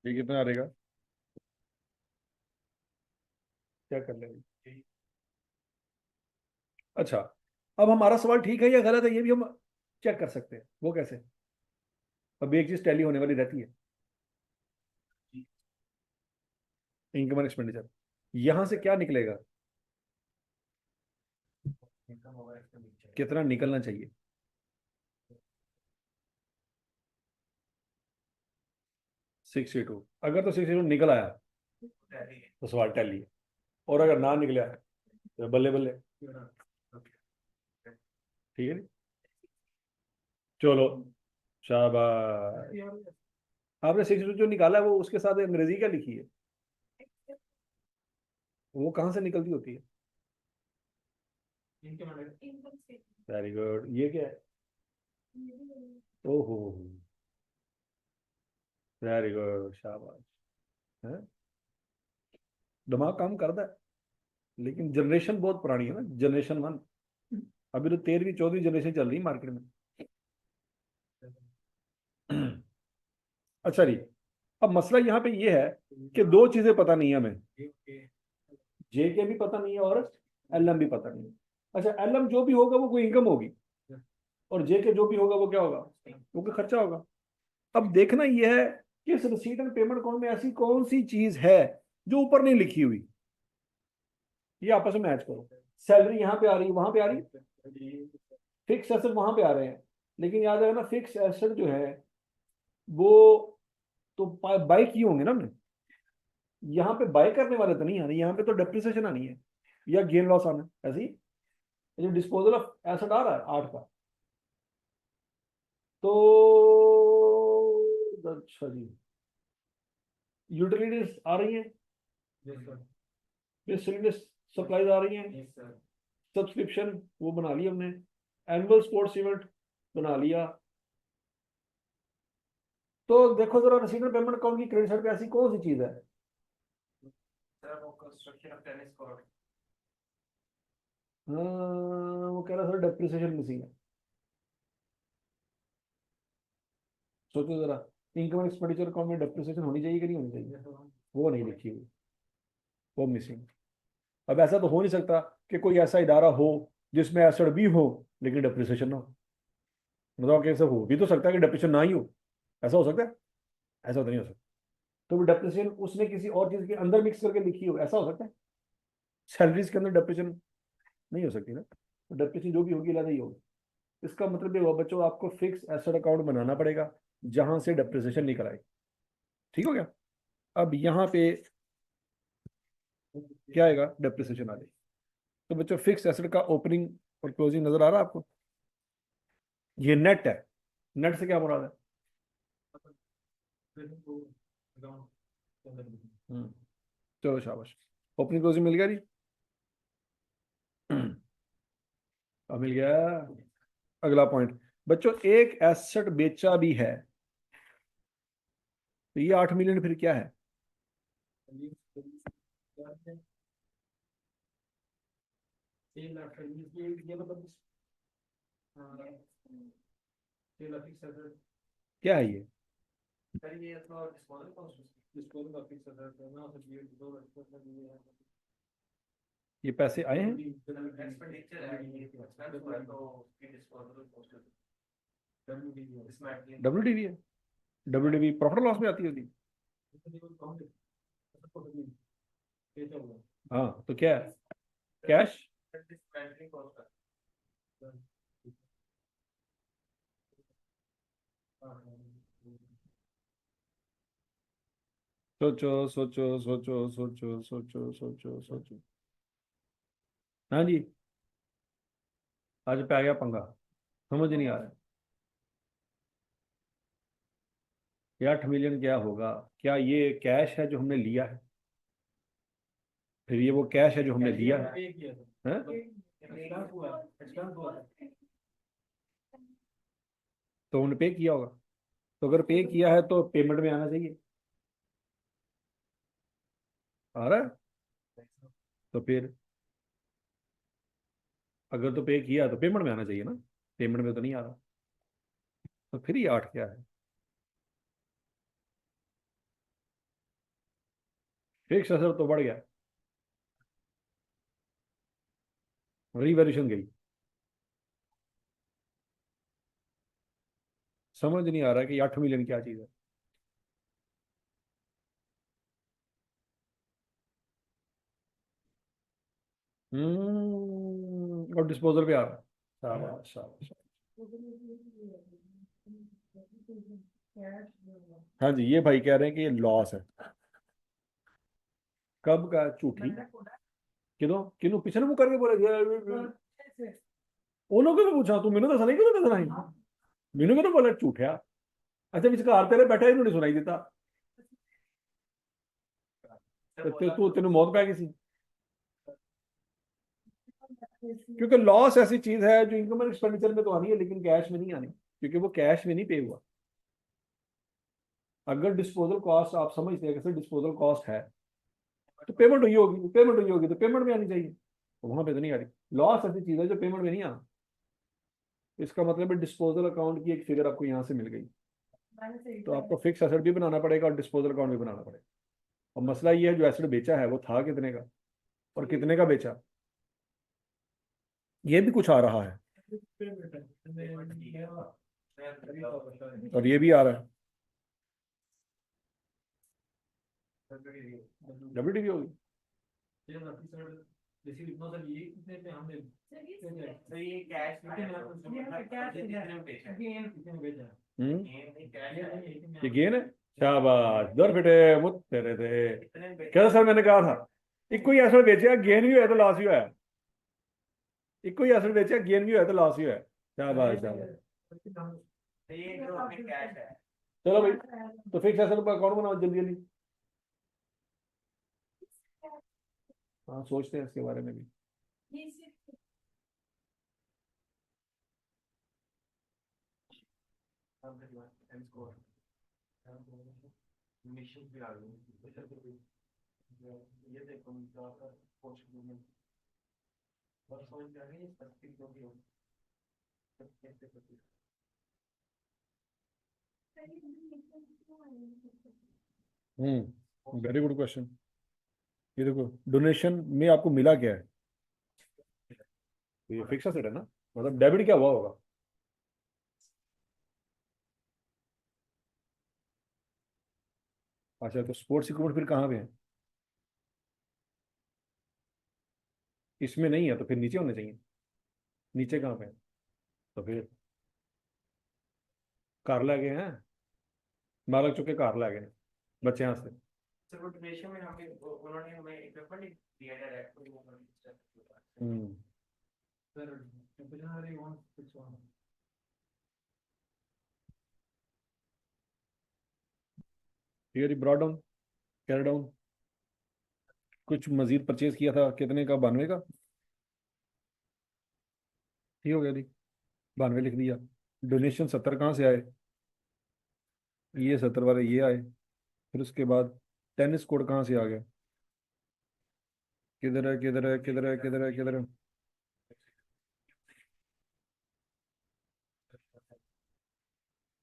ये कितना आ जाएगा? क्या कर लेंगे? अच्छा, अब हमारा सवाल ठीक है या गलत है, ये भी हम चेक कर सकते हैं। वो कैसे? अब एक चीज टैली होने वाली रहती है, इनकम एंड एक्सपेंडिचर। यहां से क्या निकलेगा? कितना निकलना चाहिए? 62। अगर तो 62 निकल आया तो सवाल टैली है, और अगर ना निकला तो बल्ले बल्ले। ठीक है नी? चलो, शाबाश। आपने 62 जो निकाला है वो उसके साथ अंग्रेजी क्या लिखी है? वो कहाँ से निकलती होती है? वेरी गुड, ये क्या है? ओहो, वेरी गुड, शाबाश। है, दिमाग काम करता है, लेकिन जनरेशन बहुत पुरानी है ना, जनरेशन वन। अभी तो 13वीं 14वीं जनरेशन चल रही है मार्केट में। अच्छा जी, अब मसला यहाँ पे ये है कि दो चीजें पता नहीं है हमें, जे के भी पता नहीं है और एल एम भी पता नहीं है। अच्छा, एल एम जो भी होगा वो कोई इनकम होगी, और जे के जो भी होगा वो क्या होगा, वो कोई खर्चा होगा। अब देखना यह है कि इस रिसीट एंड पेमेंट अकाउंट में ऐसी कौन सी चीज है जो ऊपर नहीं लिखी हुई, ये आपस में मैच करो। सैलरी यहाँ पे आ रही है, वहां पे आ रही है, फिक्स एसेट वहां पे आ रहे हैं, लेकिन याद रखना फिक्स एसेट जो है वो तो बाय किए होंगे ना हमने, यहाँ पे बाय करने वाले तो नहीं आने, यहाँ पे तो डेप्रिसिएशन आनी है या गेन लॉस आना है, ऐसे ही। जो डिस्पोजल ऑफ एसेट आ रहा है 8 का, तो अच्छा जी, यूटिलिटीज आ रही हैं, Yes, sir. मिससेलेनियस सप्लाईज आ रही हैं, Yes, sir. सब्सक्रिप्शन वो बना लिया हमने, एनुअल स्पोर्ट्स इवेंट बना लिया। तो देखो जरा, रिसीट एंड पेमेंट अकाउंट की क्रेडिट साइड पे ऐसी कौन सी चीज है। Sir, वो construction of tennis court. वो कह रहा सर डेप्रिसिएशन मिसिंग है। सोचो जरा, इनकम एक्सपेंडिचर अकाउंट में डेप्रिसिएशन होनी चाहिए कि नहीं होनी चाहिए, Yes, sir. वो नहीं लिखी हुई, वो मिसिंग। अब ऐसा तो हो नहीं सकता कि कोई ऐसा इदारा हो जिसमें एसेट भी हो लेकिन डेप्रिसिएशन ना हो। बताओ कैसे हो भी तो सकता है कि डेप्रिसिएशन ना ही हो, ऐसा हो सकता है, ऐसा तो नहीं हो सकता। तो डेप्रिसिएशन उसने किसी और चीज के अंदर मिक्स करके लिखी हो, ऐसा हो सकता है। सैलरीज के अंदर डेप्रिसिएशन नहीं हो सकती ना, तो डेप्रिसिएशन जो भी होगी अलग ही होगी। इसका मतलब ये हुआ बच्चों, आपको फिक्स एसेट अकाउंट बनाना पड़ेगा जहां से डेप्रिसिएशन निकल आए। ठीक हो गया। अब यहाँ पे क्या आएगा, डेप्रिसिएशन आ जाएगी। तो बच्चों फिक्स एसेट का ओपनिंग और क्लोजिंग नजर आ रहा है आपको, ये नेट है। नेट से क्या मुराद है। Then वो account के अंदर भी। चलो शाबाश, ओपनिंग क्लोजिंग मिल गया जी। अब मिल गया। अगला पॉइंट बच्चों, एक एसेट बेचा भी है तो ये 8 मिलियन फिर क्या है। क्या है? 6 लाख ये मतलब 6 लाख फिक्स एसेट। क्या है ये, सर ये तो डिस्पोजल कॉस्ट, डिस्पोजल का फिक्स एसेट है ना, तो ये 2 लाख ये है। ये पैसे आए हैं। एक्सपेंडिचर है ये, एक्सपेंस हुआ है तो उसकी डिस्पोजल कॉस्ट है। डब्ल्यूडीवी इसमें ऐड किया। डब्ल्यू है, डब्ल्यू प्रॉफिट लॉस में आती होगी। हाँ तो क्या है, कैश। डिस्पेंडिंग कॉस्ट है। सोचो सोचो सोचो सोचो सोचो सोचो सोचो। हाँ जी, आज पे आ गया पंगा, समझ नहीं आ रहा है। ये 8 मिलियन क्या होगा, क्या ये कैश है जो हमने लिया है, फिर ये वो कैश है जो हमने लिया है, पे किया हैं? था, एक्सपेंस हुआ, एक्सपेंस हुआ। तो उन्होंने पे किया होगा, तो अगर पे किया है तो पेमेंट में आना चाहिए, आ रहा है। तो फिर अगर तो पे किया तो पेमेंट में आना चाहिए ना, पेमेंट में तो नहीं आ रहा, तो फिर ये 8 क्या है। फिक्स असर तो बढ़ गया, रिवैल्यूएशन गई, समझ नहीं आ रहा कि 8 मिलियन क्या चीज है। और डिस्पोजल पे आ रहा है, शाबाश शाबाश। हाँ जी, ये भाई कह रहे हैं कि ये लॉस है। कब का, झूठी किदों किनू पिछले मुंह करके बोले उन्होंने क्यों पूछा, तू मैंने दसा नहीं क्यों दसना ही, मैंने क्यों बोला झूठा। अच्छा विचकार तेरे बैठा इन्होंने सुनाई देता, तो तू तेन मौत पै गई सी। क्योंकि लॉस ऐसी चीज है जो इनकम एंड एक्सपेंडिचर में तो आनी है लेकिन कैश में नहीं आनी। क्योंकि वो कैश में नहीं पे हुआ। अगर डिस्पोजल कॉस्ट आप समझते हैं कि डिस्पोजल कॉस्ट है तो पेमेंट हुई होगी, पेमेंट हुई होगी तो पेमेंट में आनी चाहिए, तो वहां पे तो नहीं आ रही। लॉस ऐसी चीज है जो पेमेंट में नहीं आना। इसका मतलब है डिस्पोजल अकाउंट की एक फिगर आपको यहाँ से मिल गई, तो आपको फिक्स एसेट भी बनाना पड़ेगा और डिस्पोजल अकाउंट भी बनाना पड़ेगा। और मसला ये है जो एसेट बेचा है वो था कितने का और कितने का बेचा, ये भी कुछ आ रहा है और ये भी आ रहा है। डब्ल्यूटीपी होगी। तो ये कैश ये गेन है। शाबाश, दर फिटे मुत तेरे थे। क्या सर मैंने कहा था इको ही एसेट बेचा, गेन भी हुआ तो लॉस भी हुआ। इको ही एसेट बेचा, गेन भी हुआ तो लॉस भी हुआ। शाबाश शाबाश। ये जो अपने कैश है। चलो भाई, तो फिक्स एसेट पर अकाउंट बनाओ जल्दी जल्दी। हाँ सोचते हैं इसके बारे में भी। ये देखो वेरी गुड क्वेश्चन। ये देखो डोनेशन में आपको मिला क्या है, तो ये फिक्स एसेट है ना, मतलब डेबिट क्या हुआ होगा। अच्छा तो स्पोर्ट्स इक्विपमेंट फिर कहाँ पे है, इसमें नहीं है तो फिर नीचे होने चाहिए। नीचे कहाँ पे है, तो फिर कार लै गए हैं, मालक चुके कार लै गए बच्चे यहाँ से। सर वो डोनेशन में हमें उन्होंने हमें इक्विपमेंट दिया डायरेक्ट कोई वो हम्म सर ठीक है जी, ब्रॉड डाउन, कैरी डाउन। कुछ मजीद परचेज किया था कितने का, 92 का। ठीक हो गया जी, 92 लिख दिया। डोनेशन 70 कहाँ से आए, ये 70 वाले ये आए। फिर उसके बाद टेनिस कोड कहाँ से आ गया, किधर है किधर है किधर है किधर है किधर है,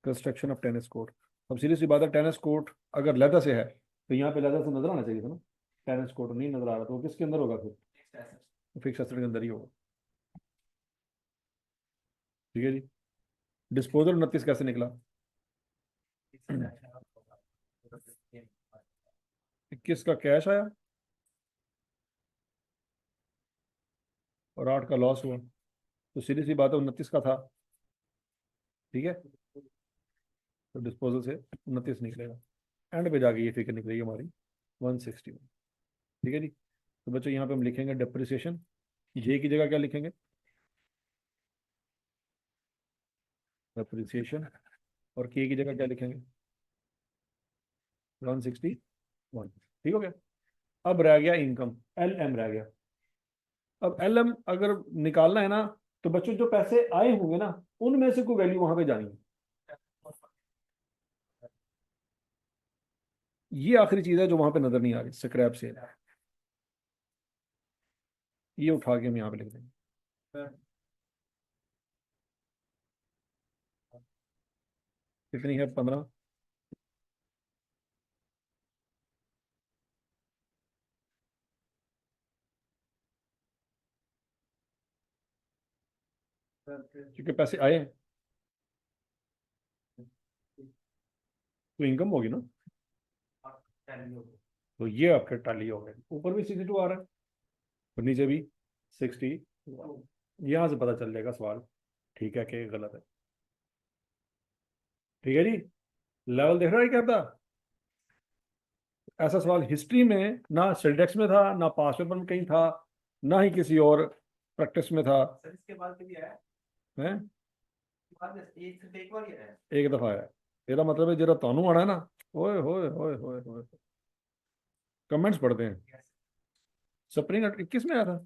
कंस्ट्रक्शन ऑफ टेनिस कोर्ट। अब सीधी सी बात है, टेनिस कोर्ट अगर लेदर से है तो यहाँ पे लेदर से नजर आना चाहिए था ना। टेनिस कोर्ट नहीं नजर आ रहा तो वो किसके अंदर होगा फिर, फिक्स एसेट के अंदर ही होगा। ठीक है जी। डिस्पोजल 29 कैसे निकला, 21 का कैश आया और 8 का लॉस हुआ, तो सीधी सी बात है 29 का था। ठीक है, तो डिस्पोजल से 29 निकलेगा, एंड पे जाके ये फिगर निकलेगी हमारी 161। ठीक है जी। तो बच्चों यहाँ पे हम लिखेंगे डेप्रिसिएशन, जे की जगह क्या लिखेंगे, डेप्रिसिएशन, और के की जगह क्या लिखेंगे, 161। ठीक हो गया। अब रह गया इनकम, एल एम रह गया। अब एल एम अगर निकालना है ना, तो बच्चों जो पैसे आए होंगे ना उनमें से कोई वैल्यू वहां पे जानी है। ये आखिरी चीज है जो वहां पे नजर नहीं आ रही, स्क्रैप सेल। ये उठा के हम यहाँ पे लिख देंगे। कितनी है, 15। क्योंकि पैसे आए हैं तो इनकम होगी ना, तो ये आपके टैली हो गए। ऊपर भी 62 आ रहा है और नीचे भी 60। यहाँ से पता चल जाएगा सवाल ठीक है कि गलत है। ठीक है जी, लेवल देख रहा है क्या था। ऐसा सवाल हिस्ट्री में ना सिलेक्स में था, ना पास पेपर में कहीं था, ना ही किसी और प्रैक्टिस में था। सर इसके बाद कभी आया हैं ये सिर्फ एक बार ही आया एक दफा आया। ਇਹਦਾ मतलब है जरा तानू आना है ना, ओए होए होए होए होए, कमेंट्स पढ़ते हैं। स्प्रिंग 21 में आया था,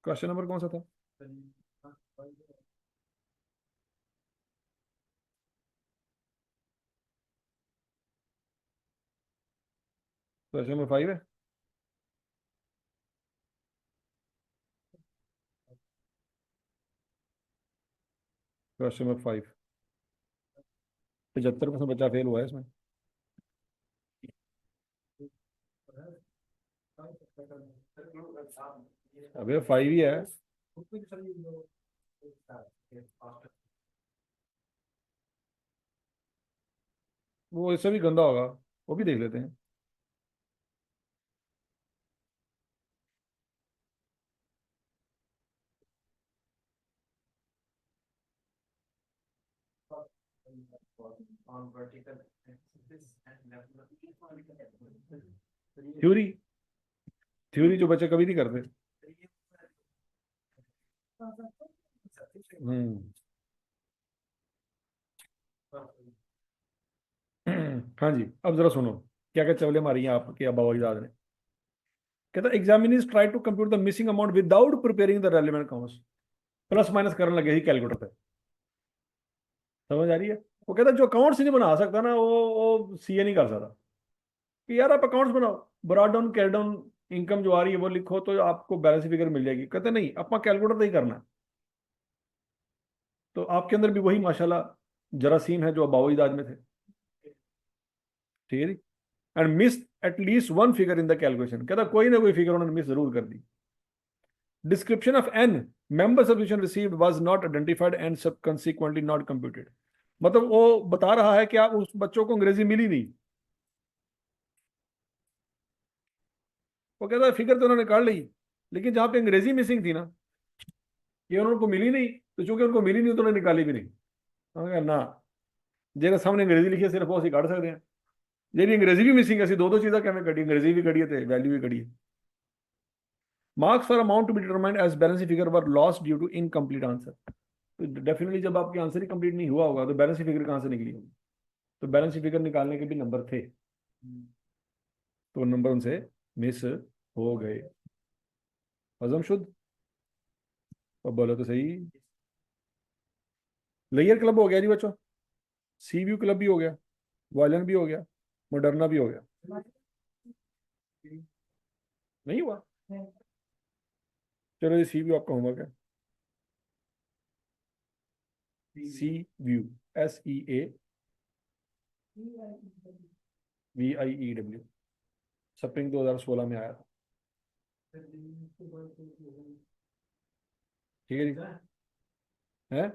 क्वेश्चन नंबर कौन सा था, तो ऐसे में 5 है। तो ऐसे में 5, 75% बच्चा फेल हुआ है इसमें। अबे 5 ही है। वो इससे भी गंदा होगा, वो भी देख लेते हैं। on vertical axis and level. Theory, theory जो बच्चे कभी नहीं करते। हम्म। हाँ जी, अब जरा सुनो क्या क्या चवले मारी हैं आपके अबावजाद ने। कहता examiners try to compute the missing amount without preparing the relevant counts. Plus minus करने लगे ही कैलकुलेटर पे। समझ आ रही है? वो कहता जो अकाउंट्स नहीं बना सकता ना, वो सीए नहीं कर सकता। कि यार आप अकाउंट्स बनाओ, brought down carry down, income जो आ रही है वो लिखो तो आपको बैलेंस फिगर मिल जाएगी। कहते नहीं, अपना कैलकुलेटर नहीं करना है। तो आपके अंदर भी वही माशाल्लाह जरासीम है जो अबावजाद में थे। ठीक है जी। And miss at least one figure in the calculation. कहता कोई ना कोई फिगर उन्होंने मिस जरूर कर दी। Description of an member subscription received was not identified and सब कंसीक्वेंटली नॉट कंप्यूटेड। मतलब वो बता रहा है कि आप उस बच्चों को अंग्रेजी मिली नहीं। वो कहता है फिगर तो उन्होंने निकाल ली, लेकिन जहां पे अंग्रेजी मिसिंग थी ना, ये उनको मिली नहीं। तो चूंकि उनको मिली नहीं तो उन्होंने निकाली भी नहीं। उन्होंने कहा ना, जेरे सामने अंग्रेजी लिखी है सिर्फ वो ਅਸੀਂ ਕੱਢ ਸਕਦੇ हैं। ਜਿਹੜੀ अंग्रेजी भी मिसिंग है, ਅਸੀਂ दो चीज़ें किਵੇਂ ਕੱਢੀ, अंग्रेजी भी ਕੱਢੀ है वैल्यू भी ਕੱਢੀ है। Marks for amount to be determined as balance figure were lost due to incomplete answer. तो डेफिनेटली जब आपके आंसर ही कंप्लीट नहीं हुआ होगा तो बैलेंस फिगर कहाँ से निकली होगी। तो बैलेंस फिगर निकालने के भी नंबर थे, तो नंबर उनसे मिस हो गए। हजम शुद्ध। और बोलो तो सही। लेयर क्लब हो गया जी बच्चों, सी व्यू क्लब भी हो गया, वॉयलन भी हो गया, मॉडर्ना भी हो गया। नहीं हुआ? चलो ये सी व्यू आपका होमवर्क है। सी व्यू, SEAVIEW, स्प्रिंग 2016 में आया था। ठीक है जी। है